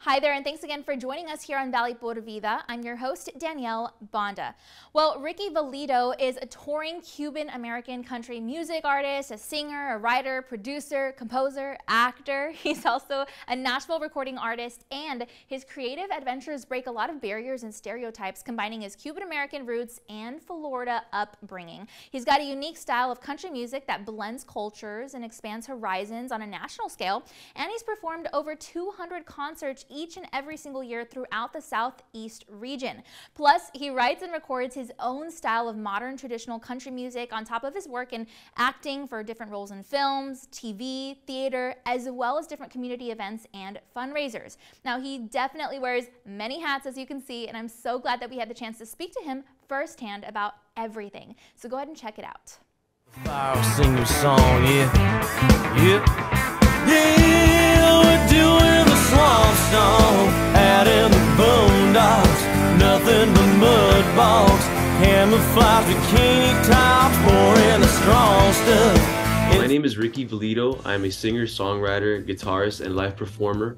Hi there, and thanks again for joining us here on Valley Pura Vida. I'm your host, Danielle Bonda. Well, Ricky Valito is a touring Cuban-American country music artist, a singer, a writer, producer, composer, actor. He's also a Nashville recording artist, and his creative adventures break a lot of barriers and stereotypes, combining his Cuban-American roots and Florida upbringing. He's got a unique style of country music that blends cultures and expands horizons on a national scale, and he's performed over 200 concerts each and every single year throughout the Southeast region. Plus, he writes and records his own style of modern traditional country music on top of his work in acting for different roles in films, TV, theater, as well as different community events and fundraisers. Now, he definitely wears many hats, as you can see, and I'm so glad that we had the chance to speak to him firsthand about everything. So go ahead and check it out. I'll sing your song, we're doing the swamp song out in the boondocks, nothing but mud balls, camouflage bikini tops, pouring the strong stuff. My name is Ricky Valito. I'm a singer, songwriter, guitarist, and live performer.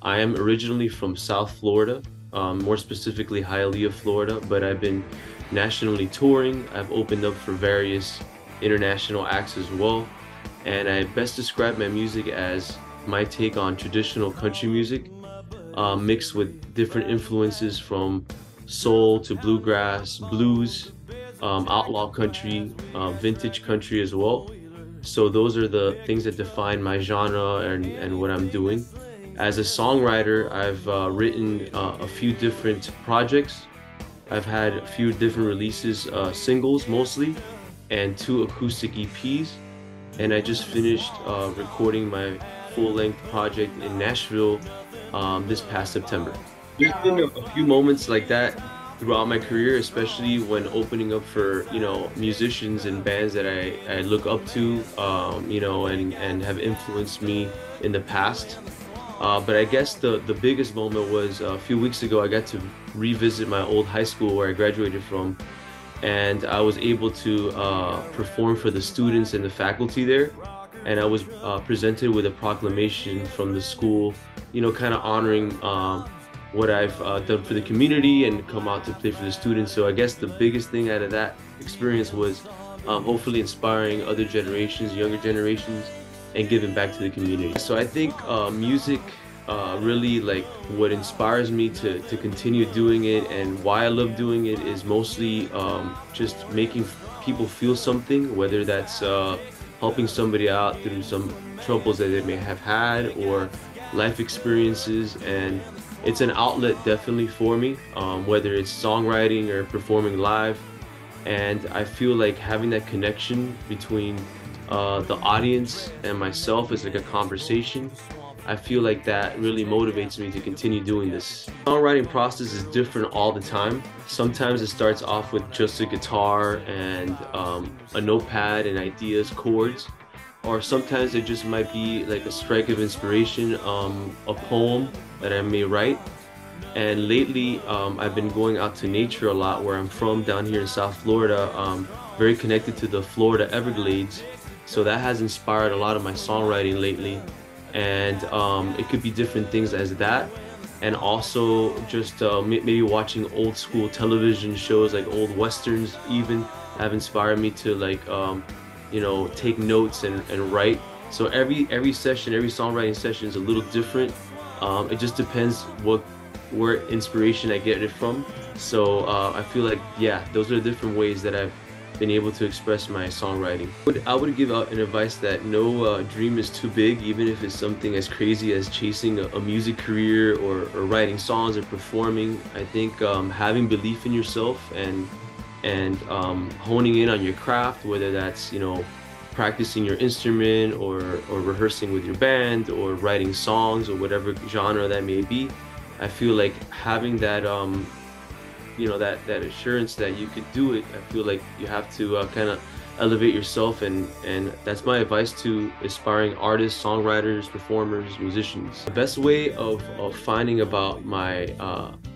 I am originally from South Florida, more specifically Hialeah, Florida, but I've been nationally touring. I've opened up for various international acts as well, and I best describe my music as my take on traditional country music, mixed with different influences from soul to bluegrass, blues, outlaw country, vintage country as well. So those are the things that define my genre and what I'm doing. As a songwriter, I've written a few different projects. I've had a few different releases, singles mostly, and 2 acoustic EPs. And I just finished recording my full-length project in Nashville this past September. There's been a few moments like that throughout my career, especially when opening up for, musicians and bands that I look up to, and have influenced me in the past. But I guess the biggest moment was a few weeks ago. I got to revisit my old high school where I graduated from, and I was able to perform for the students and the faculty there. And I was presented with a proclamation from the school, kind of honoring what I've done for the community and come out to play for the students. So I guess the biggest thing out of that experience was hopefully inspiring other generations, younger generations, and giving back to the community. So I think music really, like, what inspires me to continue doing it and why I love doing it is mostly just making people feel something, whether that's helping somebody out through some troubles that they may have had or life experiences. And it's an outlet definitely for me, whether it's songwriting or performing live. And I feel like having that connection between the audience and myself is like a conversation. I feel like that really motivates me to continue doing this. The songwriting process is different all the time. Sometimes it starts off with just a guitar and a notepad and ideas, chords, or sometimes it just might be like a strike of inspiration, a poem that I may write. And lately, I've been going out to nature a lot where I'm from, down here in South Florida, very connected to the Florida Everglades. So that has inspired a lot of my songwriting lately. And it could be different things as that, and also just maybe watching old school television shows like old westerns even have inspired me to, like, take notes and write. So every session, every songwriting session is a little different. It just depends where inspiration I get it from. So I feel like, those are the different ways that I've been able to express my songwriting. I would give out an advice that no dream is too big, even if it's something as crazy as chasing a music career or writing songs or performing. I think having belief in yourself and honing in on your craft, whether that's practicing your instrument or rehearsing with your band or writing songs or whatever genre that may be. I feel like having that that assurance that you could do it, I feel like you have to kind of elevate yourself, and that's my advice to aspiring artists, songwriters, performers, musicians. The best way of finding about my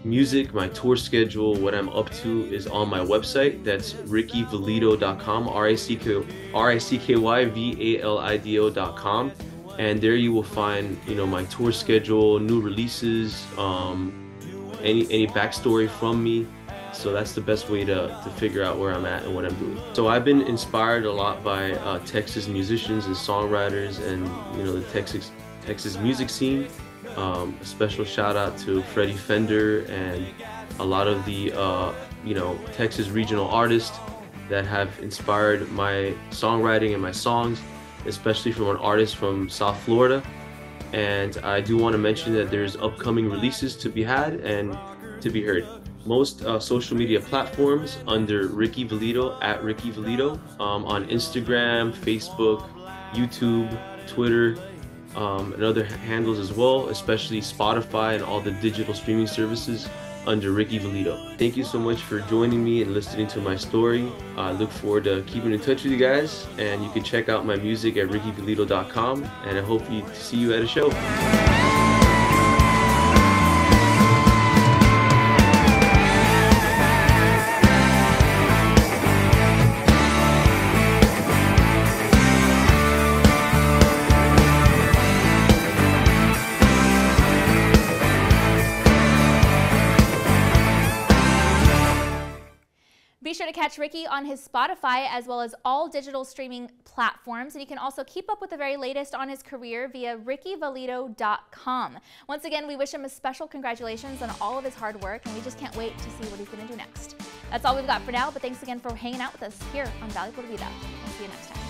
music, my tour schedule, what I'm up to is on my website. That's rickyvalito.com, RICKYVALIDO.com. and there you will find, you know, my tour schedule, new releases, any backstory from me. So that's the best way to figure out where I'm at and what I'm doing. So I've been inspired a lot by Texas musicians and songwriters, and you know, the Texas music scene. A special shout out to Freddie Fender and a lot of the you know, Texas regional artists that have inspired my songwriting and my songs, especially from an artist from South Florida. And I do want to mention that there's upcoming releases to be had and to be heard. Most social media platforms under Ricky Valito, at Ricky Valito, on Instagram, Facebook, YouTube, Twitter, and other handles as well, especially Spotify and all the digital streaming services under Ricky Valito. Thank you so much for joining me and listening to my story. I look forward to keeping in touch with you guys, and you can check out my music at rickyvalito.com, and I hope to see you at a show. Be sure to catch Ricky on his Spotify as well as all digital streaming platforms. And you can also keep up with the very latest on his career via rickyvalito.com. Once again, we wish him a special congratulations on all of his hard work, and we just can't wait to see what he's going to do next. That's all we've got for now, but thanks again for hanging out with us here on Valley Pura Vida. We'll see you next time.